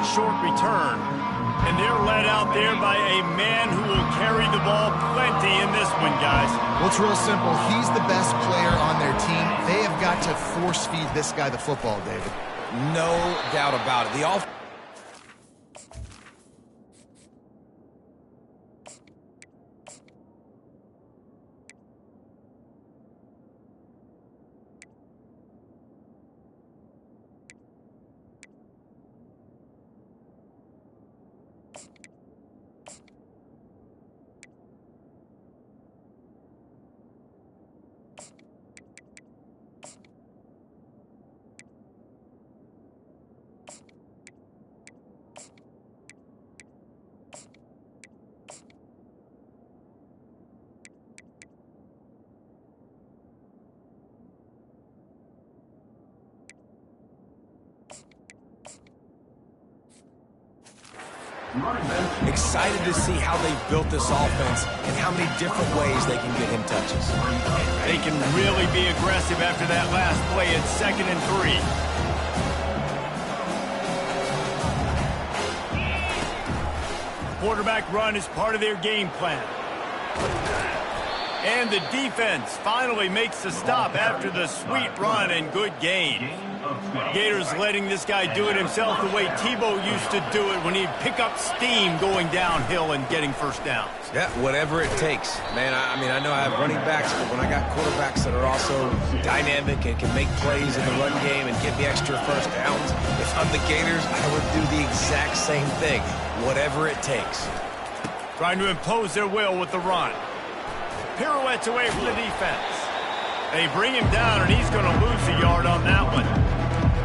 short return. And they're led out there by a man who will carry the ball plenty in this one, guys. Well, it's real simple. He's the best player on their team. They have got to force feed this guy the football, David. No doubt about it. The offense. Excited to see how they've built this offense and how many different ways they can get him touches. They can really be aggressive after that last play at 2nd and 3. Quarterback run is part of their game plan. And the defense finally makes the stop after the sweet run and good gain. Gators letting this guy do it himself the way Tebow used to do it when he'd pick up steam going downhill and getting first downs. Yeah, whatever it takes. Man, I mean, I know I have running backs, but when I got quarterbacks that are also dynamic and can make plays in the run game and get me extra first downs, if I'm the Gators, I would do the exact same thing, whatever it takes. Trying to impose their will with the run. Pirouettes away from the defense. They bring him down, and he's going to lose a yard on that one.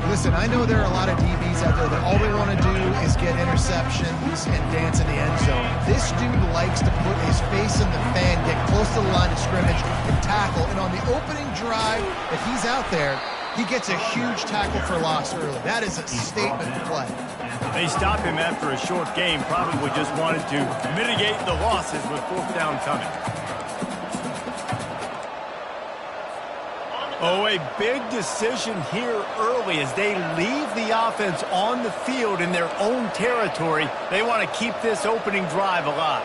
Listen, I know there are a lot of DBs out there that all they want to do is get interceptions and dance in the end zone. This dude likes to put his face in the fan, get close to the line of scrimmage, and tackle. And on the opening drive that he's out there, he gets a huge tackle for loss early. That is a statement play. They stopped him after a short game, probably just wanted to mitigate the losses with 4th down coming. Oh, a big decision here early as they leave the offense on the field in their own territory. They want to keep this opening drive alive.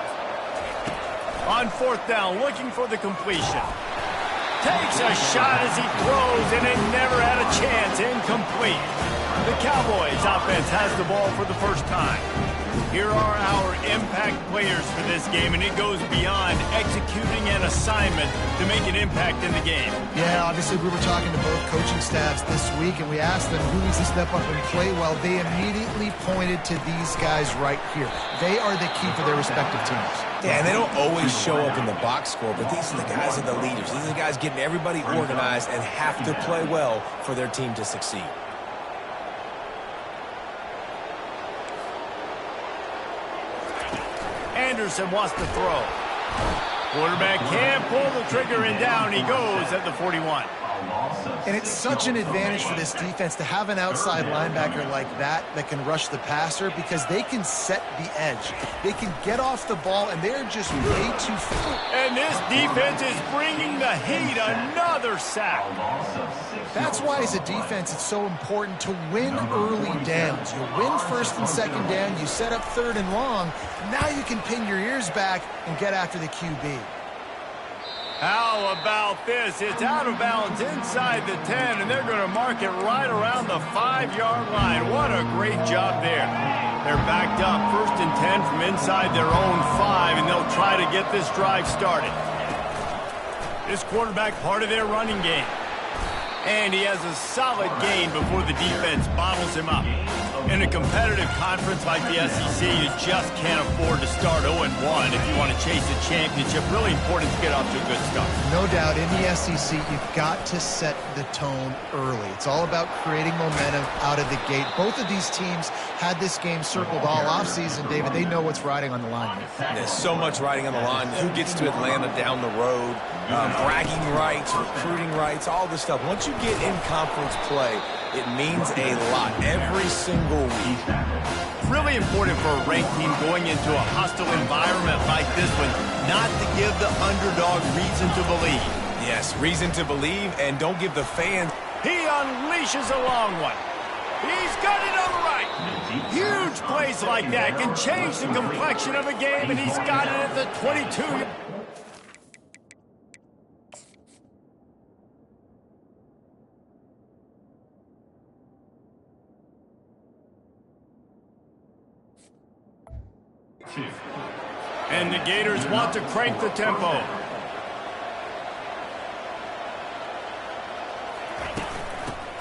On 4th down, looking for the completion. Takes a shot as he throws, and it never had a chance. Incomplete. The Cowboys offense has the ball for the first time. Here are our impact players for this game, and it goes beyond executing an assignment to make an impact in the game. Yeah, obviously we were talking to both coaching staffs this week, and we asked them who needs to step up and play well. They immediately pointed to these guys right here. They are the key for their respective teams. Yeah, and they don't always show up in the box score, but these are the guys that are the leaders. These are the guys getting everybody organized and have to play well for their team to succeed. Anderson wants to throw. Quarterback can't pull the trigger, and down he goes at the 41. And it's such an advantage for this defense to have an outside linebacker like that can rush the passer because they can set the edge. They can get off the ball, and they're just way too far. And this defense is bringing the heat. Another sack. That's why, as a defense, it's so important to win early downs. You win 1st and 2nd down. You set up 3rd and long. Now you can pin your ears back and get after the QB. How about this? It's out of bounds inside the 10, and they're going to mark it right around the 5-yard line. What a great job there. They're backed up 1st and 10 from inside their own 5, and they'll try to get this drive started. This quarterback part of their running game. And he has a solid gain before the defense bottles him up. In a competitive conference like the SEC, you just can't afford to start 0-1 if you want to chase a championship. Really important to get off to a good start. No doubt, in the SEC, you've got to set the tone early. It's all about creating momentum out of the gate. Both of these teams had this game circled all offseason, David. They know what's riding on the line here. There's so much riding on the line. Who gets to Atlanta down the road? Bragging rights, recruiting rights, all this stuff. Once you get in conference play, it means a lot every single week. Really important for a ranked team going into a hostile environment like this one, not to give the underdog reason to believe. Yes, reason to believe, and don't give the fans. He unleashes a long one. He's got it on the right. Huge plays like that can change the complexion of a game, and he's got it at the 22. And the Gators want to crank the tempo.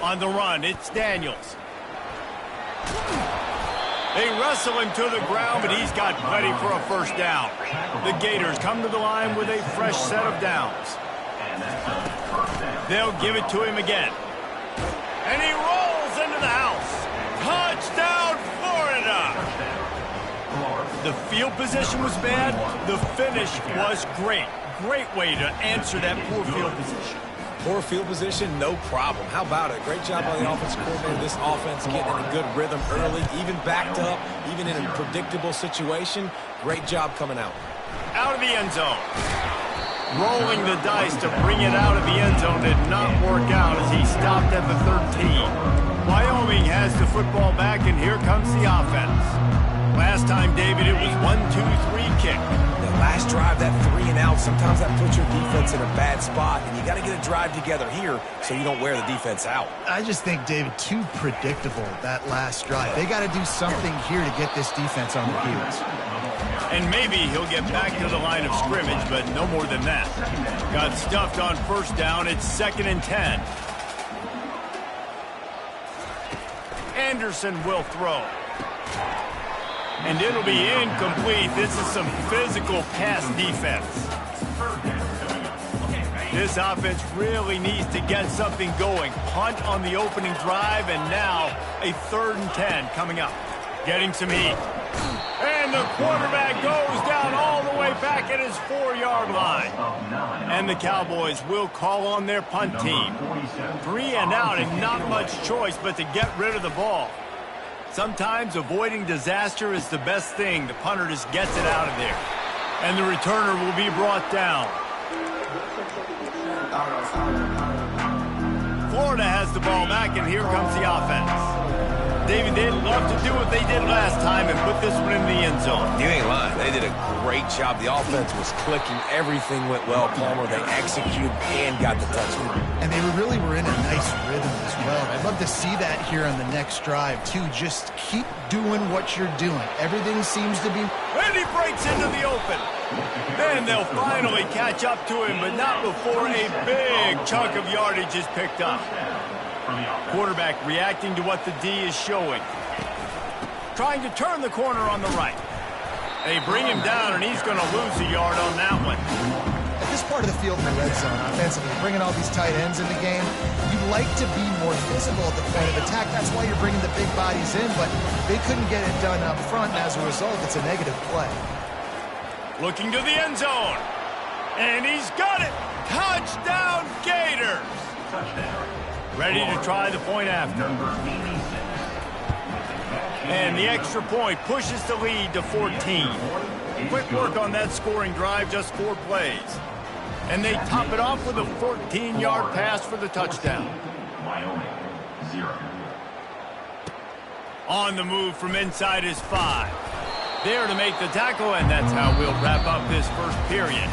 On the run, it's Daniels. They wrestle him to the ground, but he's got plenty for a first down. The Gators come to the line with a fresh set of downs. They'll give it to him again. And he rolls into the house. Touchdown, Florida! The field position was bad. The finish was great. Great way to answer that poor field position. Poor field position, no problem. How about it? Great job by the offensive coordinator. This offense getting in a good rhythm early, even backed up, even in a predictable situation. Great job coming out. Out of the end zone. Rolling the dice to bring it out of the end zone did not work out as he stopped at the 13. Wyoming has the football back, and here comes the offense. Last time, David, it was 1-2-3 kick. The last drive, that 3 and out, sometimes that puts your defense in a bad spot, and you got to get a drive together here so you don't wear the defense out. I just think, David, too predictable, that last drive. They got to do something here to get this defense on their heels. And maybe he'll get back to the line of scrimmage, but no more than that. Got stuffed on first down. It's 2nd and 10. Anderson will throw. And it'll be incomplete. This is some physical pass defense. This offense really needs to get something going. Punt on the opening drive, and now a 3rd and 10 coming up. Getting some heat. And the quarterback goes down all the way back at his 4-yard line. And the Cowboys will call on their punt team. 3 and out, and not much choice but to get rid of the ball. Sometimes avoiding disaster is the best thing. The punter just gets it out of there. And the returner will be brought down. Florida has the ball back, and here comes the offense. David, they'd love to do what they did last time and put this one in the end zone. You ain't lying. They did a great job. The offense was clicking. Everything went well, Palmer. They executed and got the touchdown. And they really were in a nice rhythm as well. I'd love to see that here on the next drive, too. Just keep doing what you're doing. Everything seems to be... And he breaks into the open. And they'll finally catch up to him, but not before a big chunk of yardage is picked up. Quarterback reacting to what the D is showing. Trying to turn the corner on the right. They bring him down, and he's going to lose a yard on that one. At this part of the field in the red zone, offensively, bringing all these tight ends in the game, you'd like to be more physical at the point of attack. That's why you're bringing the big bodies in, but they couldn't get it done up front, and as a result, it's a negative play. Looking to the end zone. And he's got it. Touchdown, Gators. Ready to try the point after. And the extra point pushes the lead to 14. Quick work on that scoring drive, just 4 plays. And they top it off with a 14-yard pass for the touchdown. Wyoming, 0. On the move from inside his 5. There to make the tackle, and that's how we'll wrap up this first period.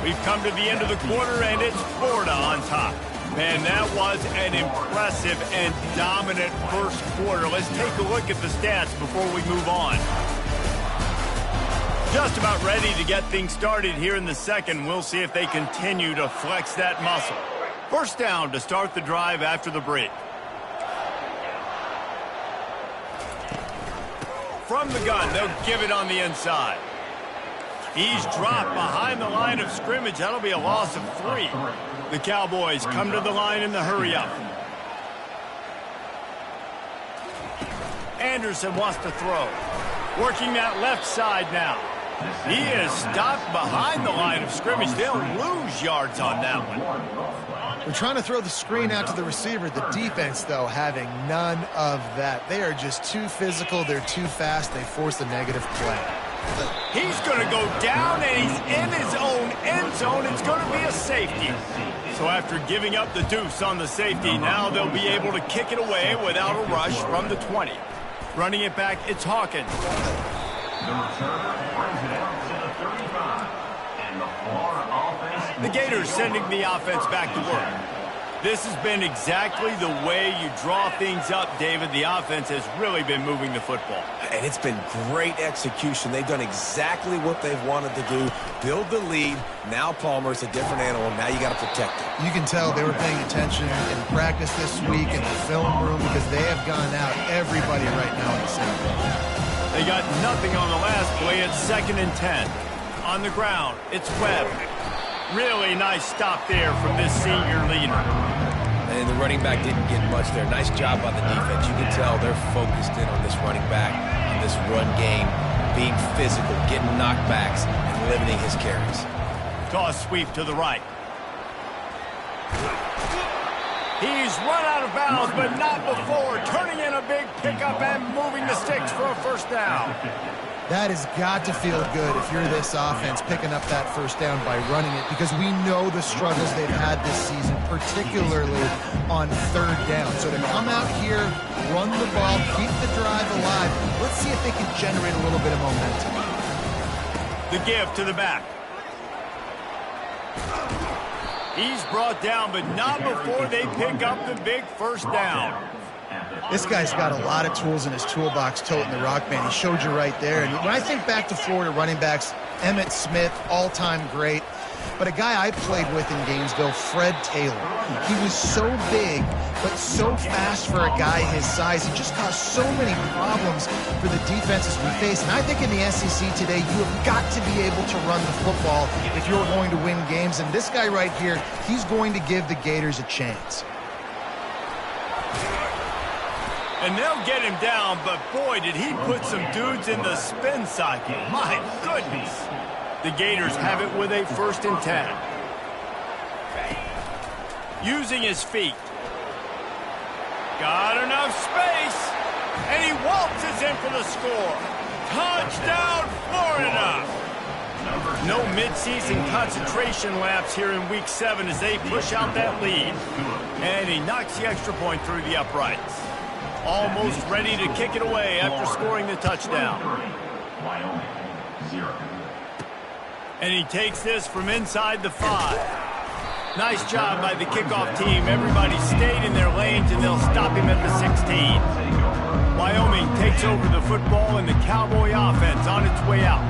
We've come to the end of the quarter, and it's Florida on top. Man, that was an impressive and dominant first quarter. Let's take a look at the stats before we move on. Just about ready to get things started here in the second. We'll see if they continue to flex that muscle. First down to start the drive after the break. From the gun, they'll give it on the inside. He's dropped behind the line of scrimmage. That'll be a loss of 3. The Cowboys come to the line in the hurry-up. Anderson wants to throw. Working that left side now. He is stopped behind the line of scrimmage. They'll lose yards on that one. We're trying to throw the screen out to the receiver. The defense, though, having none of that. They are just too physical. They're too fast. They force a negative play. He's going to go down, and he's in his own end zone. It's going to be a safety. So after giving up the deuce on the safety, now they'll be able to kick it away without a rush from the 20. Running it back, it's Hawkins. The returner brings it out to the 35. And the Florida offense... The Gators sending the offense back to work. This has been exactly the way you draw things up, David. The offense has really been moving the football. And it's been great execution. They've done exactly what they've wanted to do. Build the lead. Now Palmer's a different animal. Now you got to protect him. You can tell they were paying attention in practice this week in the film room because they have gone out everybody right now in the same way. They got nothing on the last play. It's 2nd and 10. On the ground, it's Webb. Really nice stop there from this senior leader. And the running back didn't get much there. Nice job by the defense. You can tell they're focused in on this running back, on this run game, being physical, getting knockbacks, and limiting his carries. Toss sweep to the right. He's run out of bounds, but not before. Turning in a big pickup and moving the sticks for a first down. That has got to feel good if you're this offense picking up that first down by running it, because we know the struggles they've had this season, particularly on 3rd down. So to come out here, run the ball, keep the drive alive, let's see if they can generate a little bit of momentum. The give to the back. He's brought down, but not before they pick up the big first down. This guy's got a lot of tools in his toolbox toting the rock, man. He showed you right there. And when I think back to Florida running backs, Emmitt Smith, all-time great. But a guy I played with in Gainesville, Fred Taylor. He was so big, but so fast for a guy his size. He just caused so many problems for the defenses we face. And I think in the SEC today, you have got to be able to run the football if you're going to win games. And this guy right here, he's going to give the Gators a chance. And they'll get him down, but boy, did he put some dudes in the spin cycle. My goodness. The Gators have it with a 1st and 10. Using his feet. Got enough space. And he waltzes in for the score. Touchdown, Florida. No midseason concentration laps here in Week 7 as they push out that lead. And he knocks the extra point through the uprights. Almost ready to kick it away after scoring the touchdown. Wyoming, 0. And he takes this from inside the 5. Nice job by the kickoff team. Everybody stayed in their lanes, and they'll stop him at the 16. Wyoming takes over the football, and the Cowboy offense on its way out.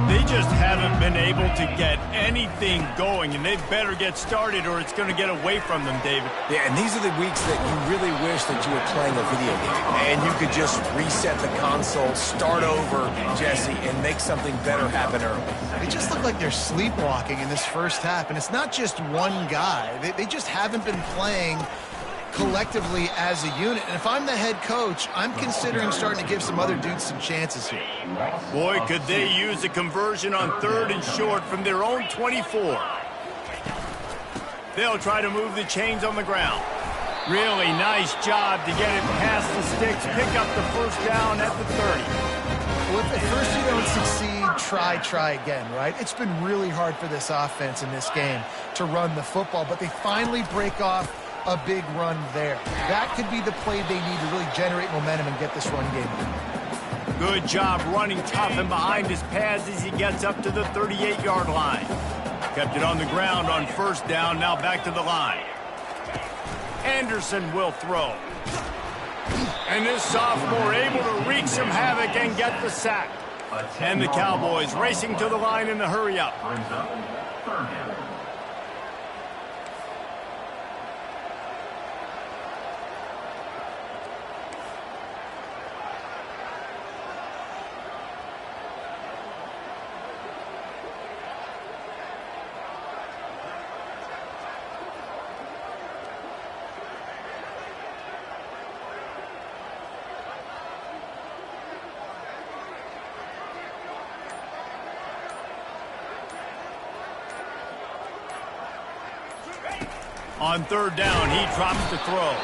They just haven't been able to get anything going, and they better get started or it's going to get away from them, David. Yeah, and these are the weeks that you really wish that you were playing a video game and you could just reset the console, start over, Jesse, and make something better happen early. They just look like they're sleepwalking in this first half, and it's not just one guy. They just haven't been playing collectively as a unit. And if I'm the head coach, I'm considering starting to give some other dudes some chances here. Boy, could they use a conversion on 3rd and short from their own 24. They'll try to move the chains on the ground. Really nice job to get it past the sticks, pick up the first down at the 30. Well, if at first you don't succeed, try again, right? It's been really hard for this offense in this game to run the football, but they finally break off a big run there. That could be the play they need to really generate momentum and get this run game going. Good job running tough and behind his pads as he gets up to the 38-yard line. Kept it on the ground on 1st down, now back to the line. Anderson will throw. And this sophomore able to wreak some havoc and get the sack. And the Cowboys racing to the line in the hurry-up. Brings up 3rd down. On third down, he drops the throw.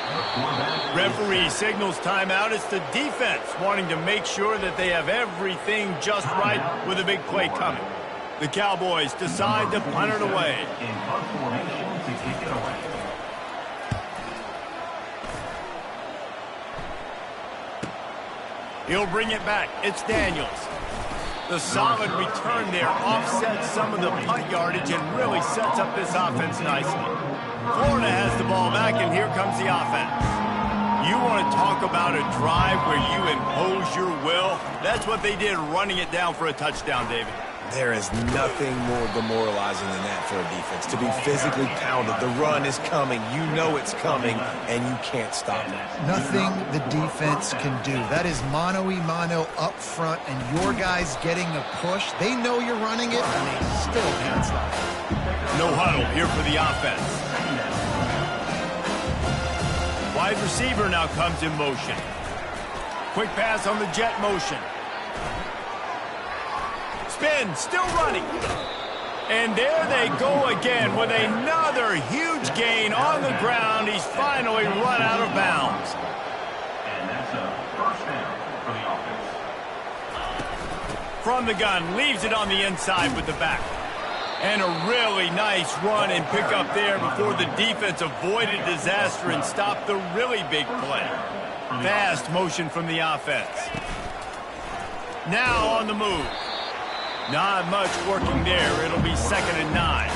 Referee signals timeout. It's the defense wanting to make sure that they have everything just right with a big play coming. The Cowboys decide to punt it away. In punt formation to kick it away. He'll bring it back. It's Daniels. The solid return there offsets some of the punt yardage and really sets up this offense nicely. Florida has the ball back, and here comes the offense. You want to talk about a drive where you impose your will? That's what they did, running it down for a touchdown, David. There is nothing more demoralizing than that for a defense. To be physically pounded, the run is coming, you know it's coming, and you can't stop it. Nothing the defense can do. That is mano-a-mano up front, and your guys getting a push. They know you're running it, and they still can't stop it. No huddle here for the offense. Wide receiver now comes in motion. Quick pass on the jet motion. Spin, still running. And there they go again with another huge gain on the ground. He's finally run out of bounds. And that's a first down for the offense. From the gun, leaves it on the inside with the back. And a really nice run and pick up there before the defense avoided disaster and stopped the really big play. Fast motion from the offense. Now on the move. Not much working there. It'll be 2nd and 9.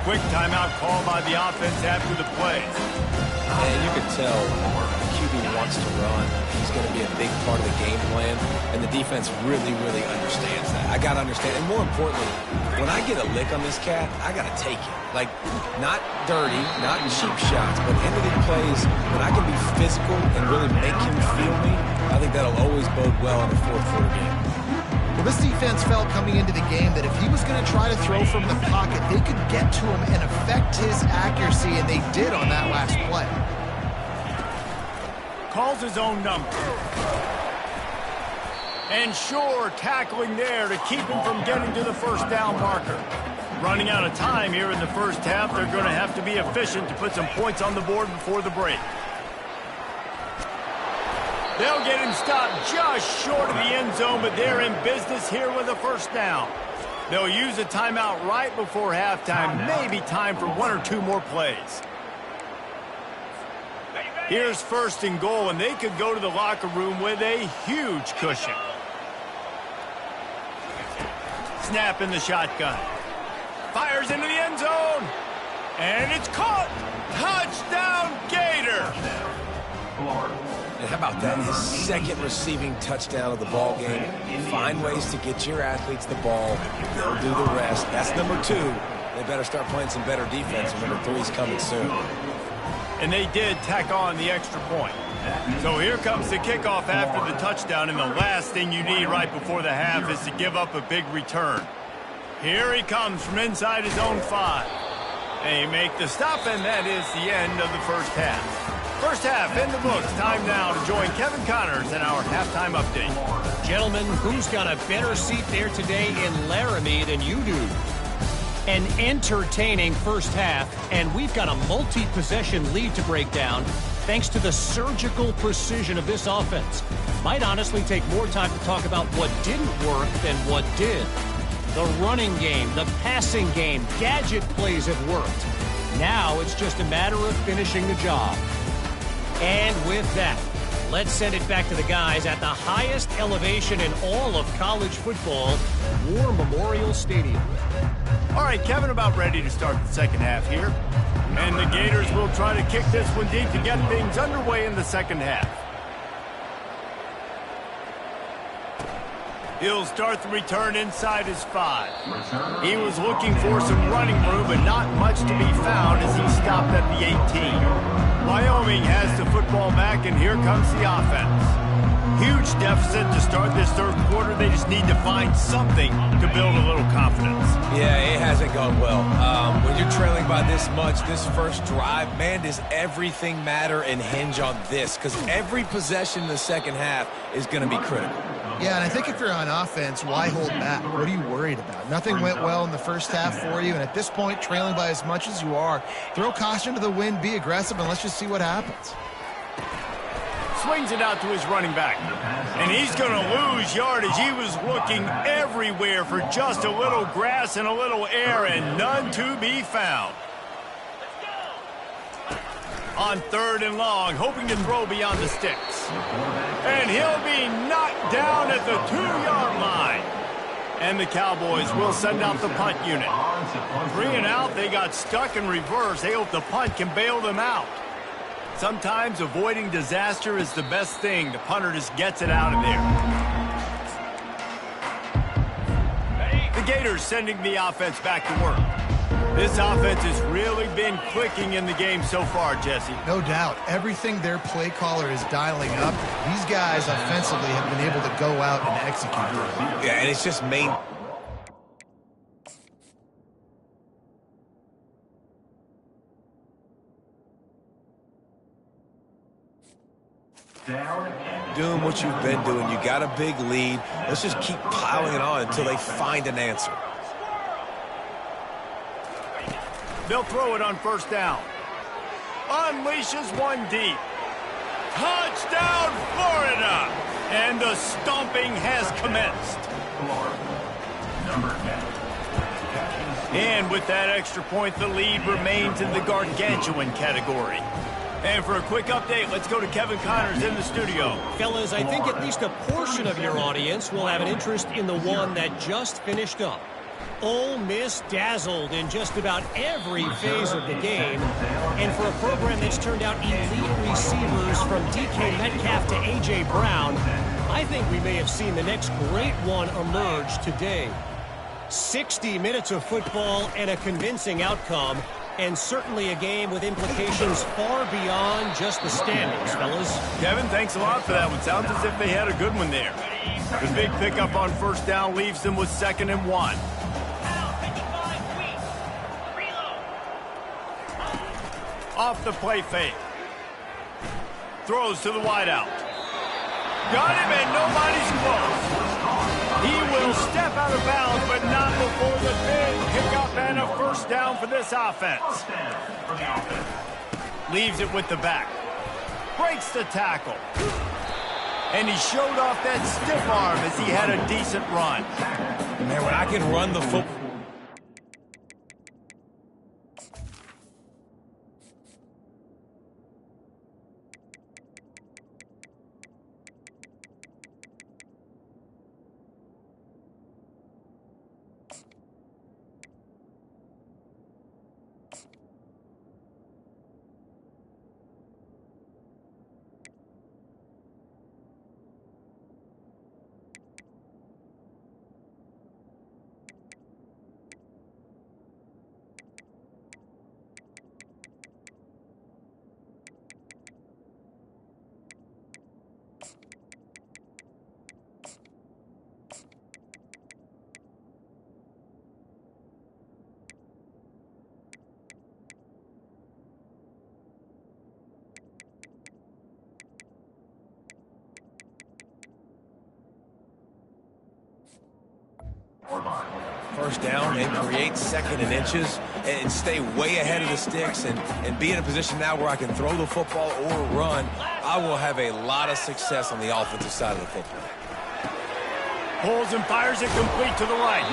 Quick timeout call by the offense after the play. And you can tell the QB wants to run. He's going to be a big part of the game plan, and the defense really, really understands that. I got to understand, and more importantly, when I get a lick on this cat, I got to take it. Like, not dirty, not cheap shots, but end-of-the plays when I can be physical and really make him feel me. I think that'll always bode well in the fourth quarter game. Well, this defense felt coming into the game that if he was going to try to throw from the pocket, they could get to him and affect his accuracy, and they did on that last play. Calls his own number. And sure, tackling there to keep him from getting to the first down marker. Running out of time here in the first half, they're going to have to be efficient to put some points on the board before the break. They'll get him stopped just short of the end zone, but they're in business here with a first down. They'll use a timeout right before halftime, maybe time for 1 or 2 more plays. Here's 1st and goal, and they could go to the locker room with a huge cushion. Snap in the shotgun. Fires into the end zone. And it's caught. Touchdown, Gator. And how about that? His 2nd receiving touchdown of the ball game. Find ways to get your athletes the ball. They'll do the rest. That's number 2. They better start playing some better defense, and number 3 is coming soon. And they did tack on the extra point. So here comes the kickoff after the touchdown, and the last thing you need right before the half is to give up a big return. Here he comes from inside his own 5. They make the stop, and that is the end of the first half. First half in the books. Time now to join Kevin Connors in our halftime update. Gentlemen, who's got a better seat there today in Laramie than you do? An entertaining first half, and we've got a multi-possession lead to break down thanks to the surgical precision of this offense. Might honestly take more time to talk about what didn't work than what did. The running game, the passing game, gadget plays have worked. Now it's just a matter of finishing the job. And with that, let's send it back to the guys at the highest elevation in all of college football, War Memorial Stadium. All right, Kevin, about ready to start the second half here. And the Gators will try to kick this one deep to get things underway in the second half. He'll start the return inside his 5. He was looking for some running room, but not much to be found as he stopped at the 18. Wyoming has the football back, and here comes the offense. huge deficit to start this third quarter. They just need to find something to build a little confidence. Yeah, it hasn't gone well. When you're trailing by this much, this first drive, man, does everything matter and hinge on this? Because every possession in the second half is going to be critical. Yeah, and I think if you're on offense, why hold back? What are you worried about? Nothing went well in the first half for you, and at this point, trailing by as much as you are, throw caution to the wind, be aggressive, and let's just see what happens. Swings it out to his running back. And he's going to lose yardage. He was looking everywhere for just a little grass and a little air, and none to be found. On 3rd and long, hoping to throw beyond the sticks. And he'll be knocked down at the 2-yard line. And the Cowboys will send out the punt unit. 3 and out, they got stuck in reverse. They hope the punt can bail them out. Sometimes avoiding disaster is the best thing. The punter just gets it out of there. The Gators sending the offense back to work. This offense has really been clicking in the game so far, Jesse. No doubt. Everything their play caller is dialing up, these guys offensively have been able to go out and execute. Yeah, and it's just main. Doing what you've been doing. You got a big lead. Let's just keep piling it on until they find an answer. They'll throw it on 1st down. Unleashes one deep. Touchdown, Florida! And the stomping has commenced. And with that extra point, the lead remains in the gargantuan category. And for a quick update, let's go to Kevin Connors in the studio. Fellas, I think at least a portion of your audience will have an interest in the one that just finished up. Ole Miss dazzled in just about every phase of the game. And for a program that's turned out elite receivers from DK Metcalf to A.J. Brown, I think we may have seen the next great one emerge today. 60 minutes of football and a convincing outcome, and certainly a game with implications far beyond just the standings, fellas. Kevin, thanks a lot for that one. Sounds as if they had a good one there. The big pickup on 1st down leaves them with 2nd and 1. Off the play fake. Throws to the wideout. Got him, and nobody's close. He will step out of bounds, but not before the big pickup and a 1st down for this offense. Leaves it with the back. Breaks the tackle. And he showed off that stiff arm as he had a decent run. Man, when I can run the football. First down and create 2nd and inches and stay way ahead of the sticks and be in a position now where I can throw the football or run. I will have a lot of success on the offensive side of the football. Pulls and fires it complete to the right.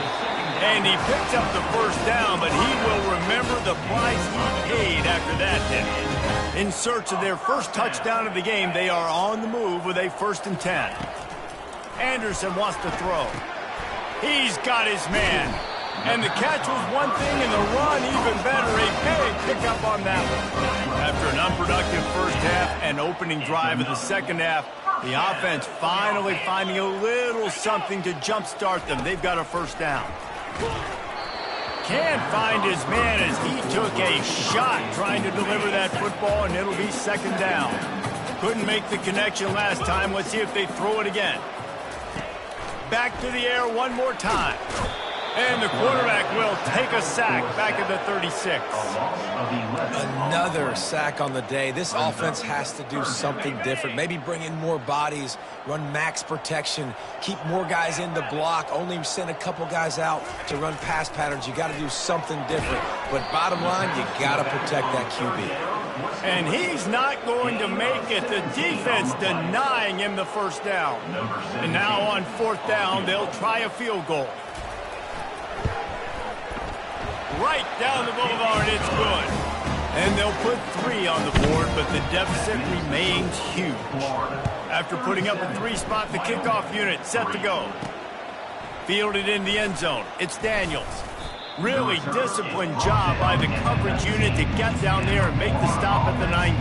And he picks up the 1st down, but he will remember the price he paid after that hit. In search of their first touchdown of the game, they are on the move with a 1st and 10. Anderson wants to throw. He's got his man. And the catch was one thing, and the run even better. A big pickup on that one. After an unproductive first half and opening drive of the second half, the offense finally finding a little something to jumpstart them. They've got a 1st down. Can't find his man as he took a shot trying to deliver that football, and it'll be 2nd down. Couldn't make the connection last time. Let's see if they throw it again. Back to the air one more time. And the quarterback will take a sack back at the 36. Another sack on the day. This offense has to do something different. Maybe bring in more bodies, run max protection, keep more guys in the block, only send a couple guys out to run pass patterns. You got to do something different. But bottom line, you got to protect that QB. And he's not going to make it. The defense denying him the first down. And now on fourth down, they'll try a field goal. Right down the boulevard, it's good. And they'll put 3 on the board, but the deficit remains huge. After putting up a 3 spot, the kickoff unit set to go. Fielded in the end zone, it's Daniels. Really disciplined job by the coverage unit to get down there and make the stop at the 19.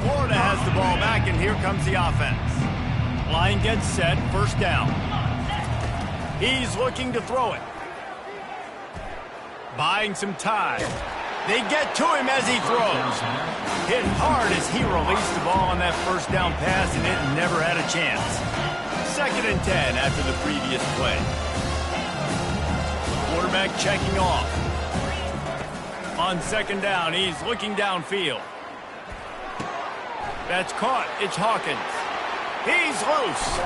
Florida has the ball back, and here comes the offense. Line gets set, first down. He's looking to throw it. Buying some time. They get to him as he throws. Hit hard as he released the ball on that first down pass, and it never had a chance. 2nd and 10 after the previous play. Quarterback checking off. On 2nd down, he's looking downfield. That's caught. It's Hawkins. He's loose.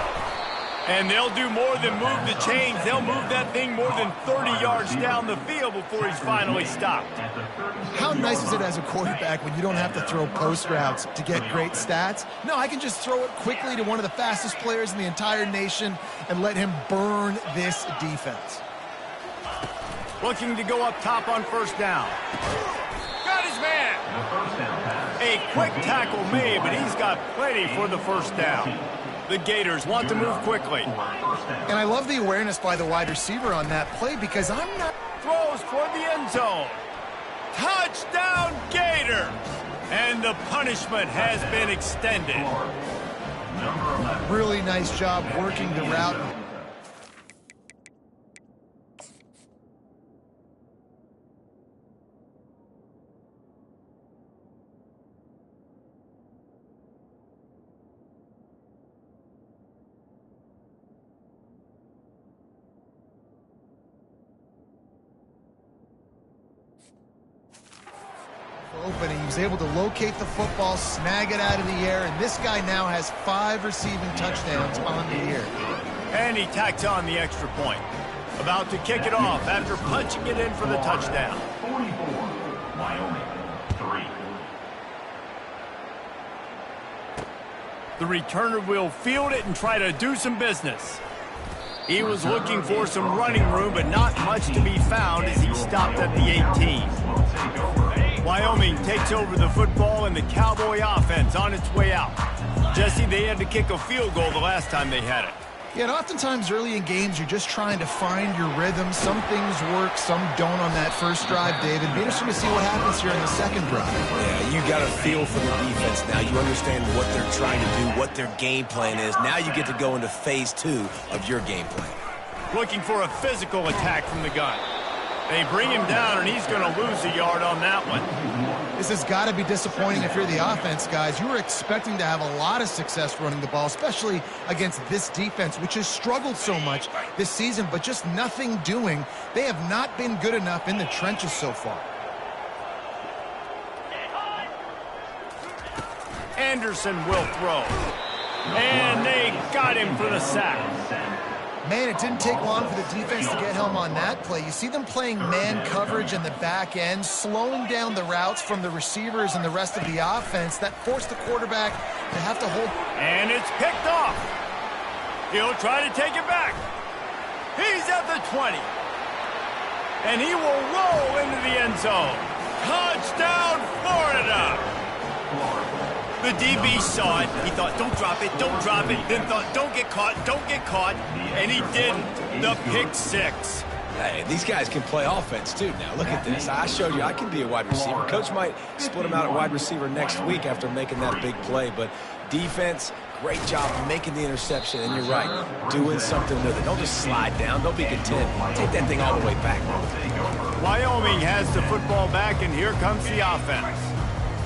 And they'll do more than move the chains. They'll move that thing more than 30 yards down the field before he's finally stopped. How nice is it as a quarterback when you don't have to throw post routes to get great stats? No, I can just throw it quickly to one of the fastest players in the entire nation and let him burn this defense. Looking to go up top on first down. Got his man. A quick tackle made, but he's got plenty for the first down. The Gators want to move quickly. And I love the awareness by the wide receiver on that play because I'm not... Throws toward the end zone. Touchdown, Gators! And the punishment has been extended. Really nice job working the route. Opening. He was able to locate the football, snag it out of the air, and this guy now has 5 receiving touchdowns on the year. And he tacks on the extra point. About to kick it off after punching it in for the touchdown. 44, Wyoming, 3. The returner will field it and try to do some business. He was looking for some running room, but not much to be found as he stopped at the 18. Wyoming takes over the football and the Cowboy offense on its way out. Jesse, they had to kick a field goal the last time they had it. Yeah, and oftentimes early in games, you're just trying to find your rhythm. Some things work, some don't on that first drive, David. Be interesting to see what happens here in the second drive. Yeah, you got a feel for the defense now. You understand what they're trying to do, what their game plan is. Now you get to go into phase 2 of your game plan. Looking for a physical attack from the gun. They bring him down, and he's going to lose a yard on that one. This has got to be disappointing if you're the offense, guys. You were expecting to have a lot of success running the ball, especially against this defense, which has struggled so much this season, but just nothing doing. They have not been good enough in the trenches so far. Anderson will throw. And they got him for the sack. Man, it didn't take long for the defense to get home on that play. You see them playing man coverage in the back end, slowing down the routes from the receivers and the rest of the offense. That forced the quarterback to have to hold. And it's picked off. He'll try to take it back. He's at the 20. And he will roll into the end zone. Touchdown, Florida! The DB saw it. He thought, don't drop it, don't drop it. Then thought, don't get caught, don't get caught. And he didn't. The pick 6. Hey, these guys can play offense, too. Now, look at this. I showed you I can be a wide receiver. Coach might split him out at wide receiver next week after making that big play. But defense, great job making the interception. And you're right, doing something with it. Don't just slide down. Don't be content. Take that thing all the way back. Wyoming has the football back, and here comes the offense.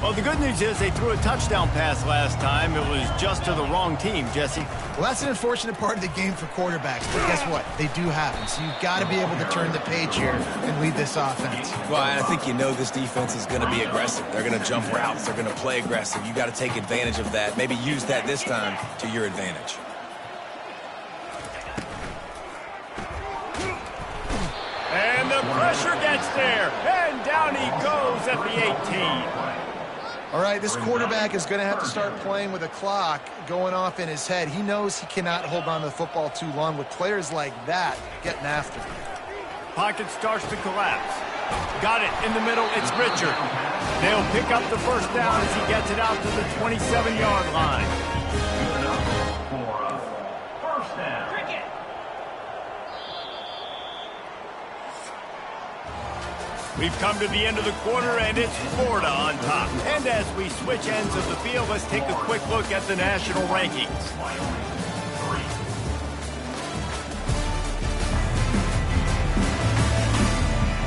Well, the good news is they threw a touchdown pass last time. It was just to the wrong team, Jesse. Well, that's an unfortunate part of the game for quarterbacks, but guess what? They do happen, so you've got to be able to turn the page here and lead this offense. Well, I think you know this defense is going to be aggressive. They're going to jump routes. They're going to play aggressive. You got to take advantage of that. Maybe use that this time to your advantage. And the pressure gets there, and down he goes at the 18. All right, this quarterback is going to have to start playing with a clock going off in his head. He knows he cannot hold on to the football too long with players like that getting after him. Pocket starts to collapse. Got it in the middle. It's Richard. They'll pick up the first down as he gets it out to the 27-yard line. For a first down. We've come to the end of the quarter, and it's Florida on top. And as we switch ends of the field, let's take a quick look at the national rankings.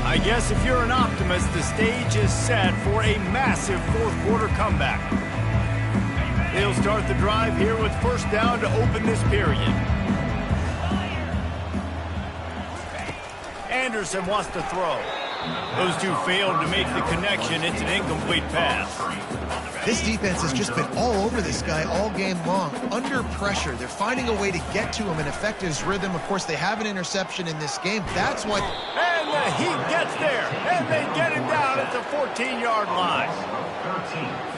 I guess if you're an optimist, the stage is set for a massive fourth-quarter comeback. They'll start the drive here with first down to open this period. Anderson wants to throw. Those two failed to make the connection. It's an incomplete pass. This defense has just been all over this guy all game long. Under pressure, they're finding a way to get to him and affect his rhythm. Of course, they have an interception in this game. That's what... And the heat gets there, and they get him down at the 14-yard line.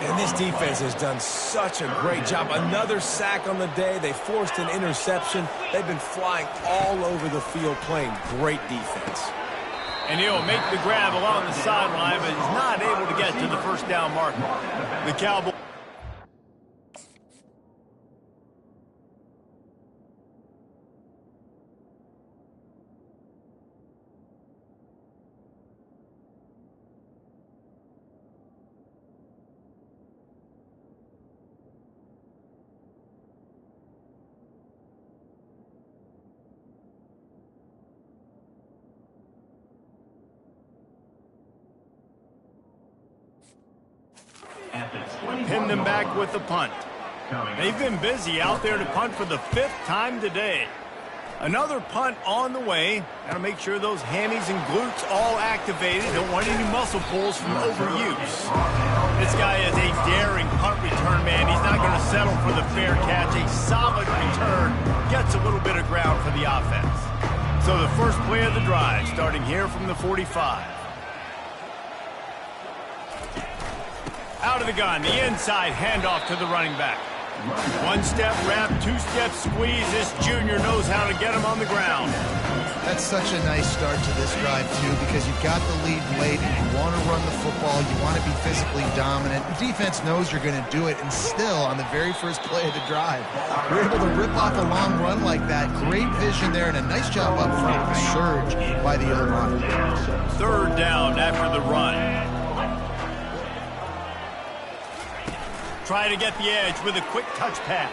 And this defense has done such a great job. Another sack on the day. They forced an interception. They've been flying all over the field playing great defense. And he'll make the grab along the sideline, but he's not able to get to the first down marker. The Cowboys. Pin them back with the punt. They've been busy out there to punt for the 5th time today. Another punt on the way. Got to make sure those hammies and glutes all activated. Don't want any muscle pulls from overuse. This guy is a daring punt return man. He's not going to settle for the fair catch. A solid return gets a little bit of ground for the offense. So the first play of the drive starting here from the 45. Out of the gun, the inside handoff to the running back. One-step wrap, two-step squeeze. This junior knows how to get him on the ground. That's such a nice start to this drive, too, because you've got the lead late, and you want to run the football, you want to be physically dominant. The defense knows you're going to do it, and still, on the very first play of the drive, you're able to rip off a long run like that. Great vision there, and a nice job up front with the surge by the other line. Third down after the run. Try to get the edge with a quick touch pass.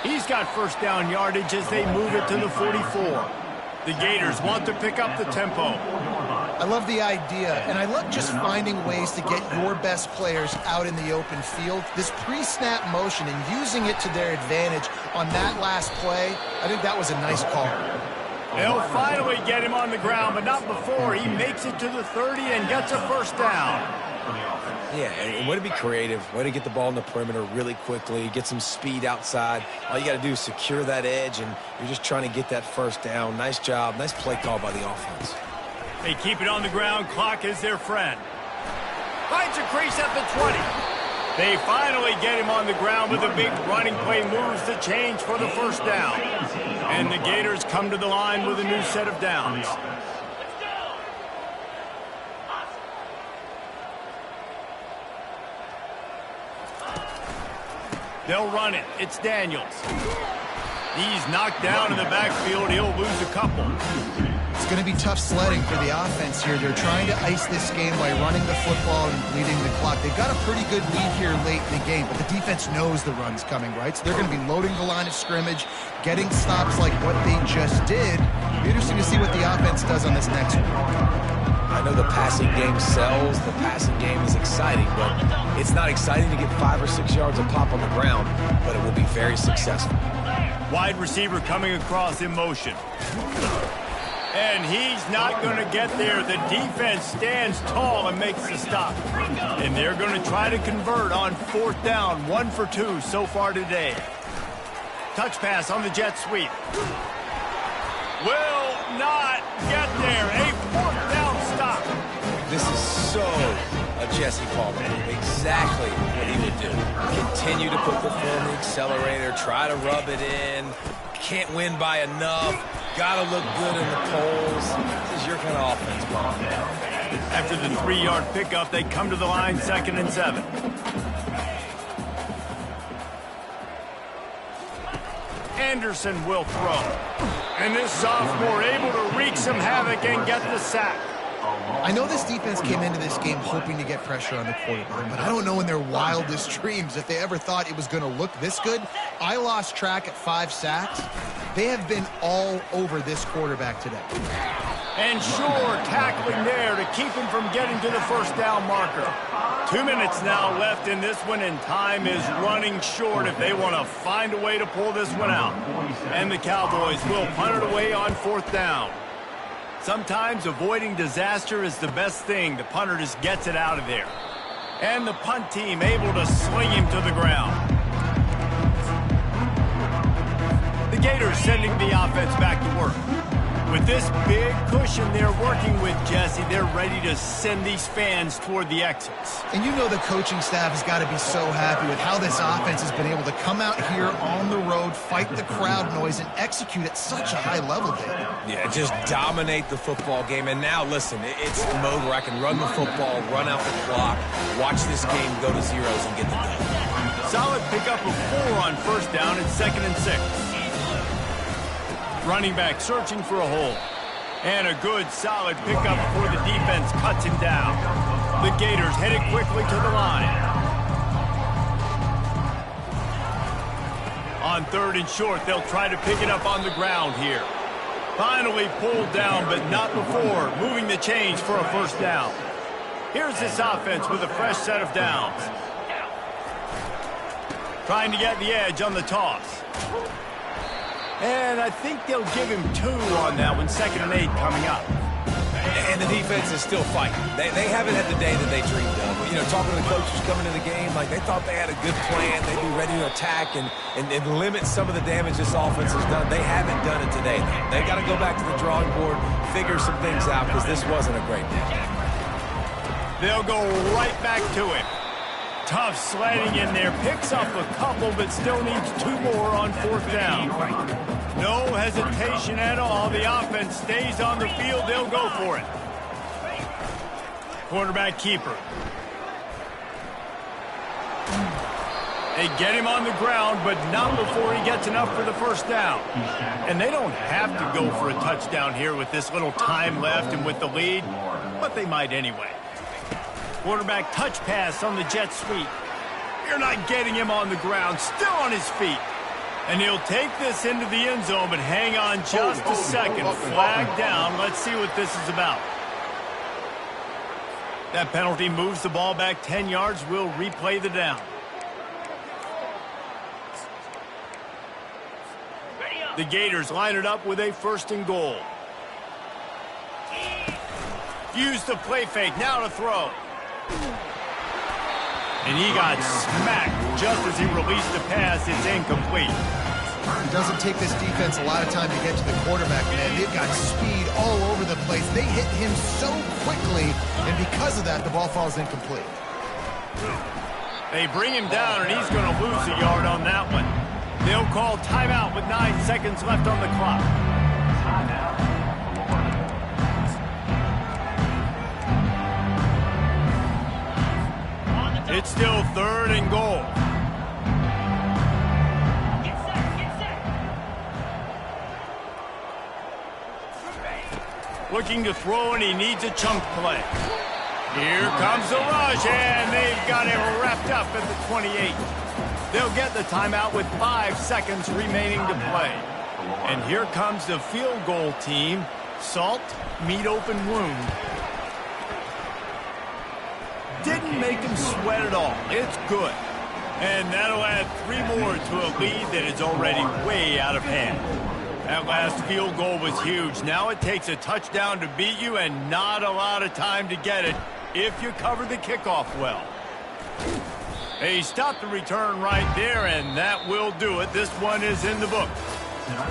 He's got first down yardage as they move it to the 44. The Gators want to pick up the tempo. I love the idea, and I love just finding ways to get your best players out in the open field. This pre-snap motion and using it to their advantage on that last play, I think that was a nice call. They'll finally get him on the ground, but not before. He makes it to the 30 and gets a first down. Yeah, and way to be creative, way to get the ball in the perimeter really quickly, get some speed outside. All you got to do is secure that edge, and you're just trying to get that first down. Nice job, nice play call by the offense. They keep it on the ground. Clock is their friend. Finds a crease at the 20. They finally get him on the ground with a big running play, moves the change for the first down. And the Gators come to the line with a new set of downs. They'll run it. It's Daniels. He's knocked down in the backfield. He'll lose a couple. It's going to be tough sledding for the offense here. They're trying to ice this game by running the football and bleeding the clock. They've got a pretty good lead here late in the game, but the defense knows the run's coming, right? So they're going to be loading the line of scrimmage, getting stops like what they just did. Interesting to see what the offense does on this next one. I know the passing game sells, the passing game is exciting, but it's not exciting to get 5 or 6 yards of pop on the ground, but it will be very successful. Wide receiver coming across in motion. And he's not going to get there. The defense stands tall and makes the stop. And they're going to try to convert on 4th down. 1 for 2 so far today. Touch pass on the jet sweep. Will not get there. A 4th down stop. This is so a Jesse Palmer. Exactly what he would do. Continue to put the foot on the accelerator. Try to rub it in. Can't win by enough. Got to look good in the polls. This is your kind of offense, Bob. After the 3-yard pickup, they come to the line 2nd and 7. Anderson will throw. And this sophomore able to wreak some havoc and get the sack. I know this defense came into this game hoping to get pressure on the quarterback, but I don't know in their wildest dreams if they ever thought it was going to look this good. I lost track at 5 sacks. They have been all over this quarterback today. And Shore tackling there to keep him from getting to the 1st down marker. 2 minutes now left in this one, and time is running short if they want to find a way to pull this one out. And the Cowboys will punt it away on 4th down. Sometimes avoiding disaster is the best thing. The punter just gets it out of there. And the punt team able to sling him to the ground. The Gators sending the offense back to work. With this big cushion they're working with, Jesse, they're ready to send these fans toward the exits. And you know the coaching staff has got to be so happy with how this offense has been able to come out here on the road, fight the crowd noise, and execute at such a high level, David. Yeah, just dominate the football game. And now, listen, it's the mode where I can run the football, run out the clock, watch this game go to zeros and get the done. Solid pickup of 4 on 1st down and 2nd and 6. Running back searching for a hole. And a good, solid pickup before the defense cuts him down. The Gators headed quickly to the line. On 3rd and short, they'll try to pick it up on the ground here. Finally pulled down, but not before moving the chains for a 1st down. Here's this offense with a fresh set of downs. Trying to get the edge on the toss. And I think they'll give him 2 on that one. 2nd and 8 coming up. And the defense is still fighting. They haven't had the day that they dreamed of. But, you know, talking to the coaches coming to the game, like they thought they had a good plan. They'd be ready to attack and limit some of the damage this offense has done. They haven't done it today. They got to go back to the drawing board, figure some things out, because this wasn't a great day. They'll go right back to him. Tough sledding in there. Picks up a couple, but still needs 2 more on 4th down. No hesitation at all. The offense stays on the field. They'll go for it. Quarterback keeper. They get him on the ground, but not before he gets enough for the 1st down. And they don't have to go for a touchdown here with this little time left and with the lead, but they might anyway. Quarterback touch pass on the jet sweep. You're not getting him on the ground, still on his feet. And he'll take this into the end zone, but hang on just a second. Flag down. Let's see what this is about. That penalty moves the ball back 10 yards. We'll replay the down. The Gators line it up with a 1st and goal. Use the play fake. Now to throw. And he got smacked just as he released the pass. It's incomplete. It doesn't take this defense a lot of time to get to the quarterback, man. They've got speed all over the place. They hit him so quickly, and because of that, the ball falls incomplete. They bring him down, and he's going to lose a yard on that one. They'll call timeout with 9 seconds left on the clock. It's still 3rd and goal. Looking to throw, and he needs a chunk play. Here comes the rush, and they've got him wrapped up at the 28. They'll get the timeout with 5 seconds remaining to play. And here comes the field goal team. Salt, meet open wound. make them sweat at all. It's good. And that'll add 3 more to a lead that is already way out of hand. That last field goal was huge. Now it takes a touchdown to beat you and not a lot of time to get it if you cover the kickoff well. They stopped the return right there, and that will do it. This one is in the book.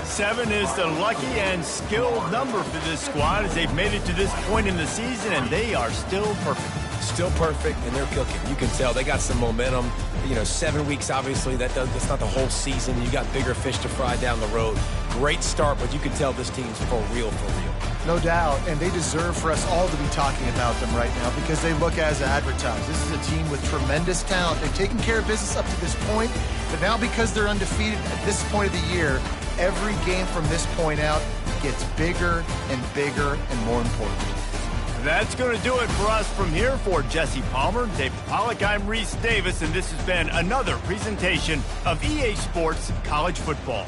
7 is the lucky and skilled number for this squad as they've made it to this point in the season, and they are still perfect. Still perfect, and they're cooking. You can tell they got some momentum. 7 weeks, obviously, that's not the whole season. You got bigger fish to fry down the road. Great start, but you can tell this team's for real, for real. No doubt, and they deserve for us all to be talking about them right now because they look as advertised. This is a team with tremendous talent. They've taken care of business up to this point, but now because they're undefeated at this point of the year, every game from this point out gets bigger and more important. That's going to do it for us from here. For Jesse Palmer, David Pollack, I'm Reese Davis, and this has been another presentation of EA Sports College Football.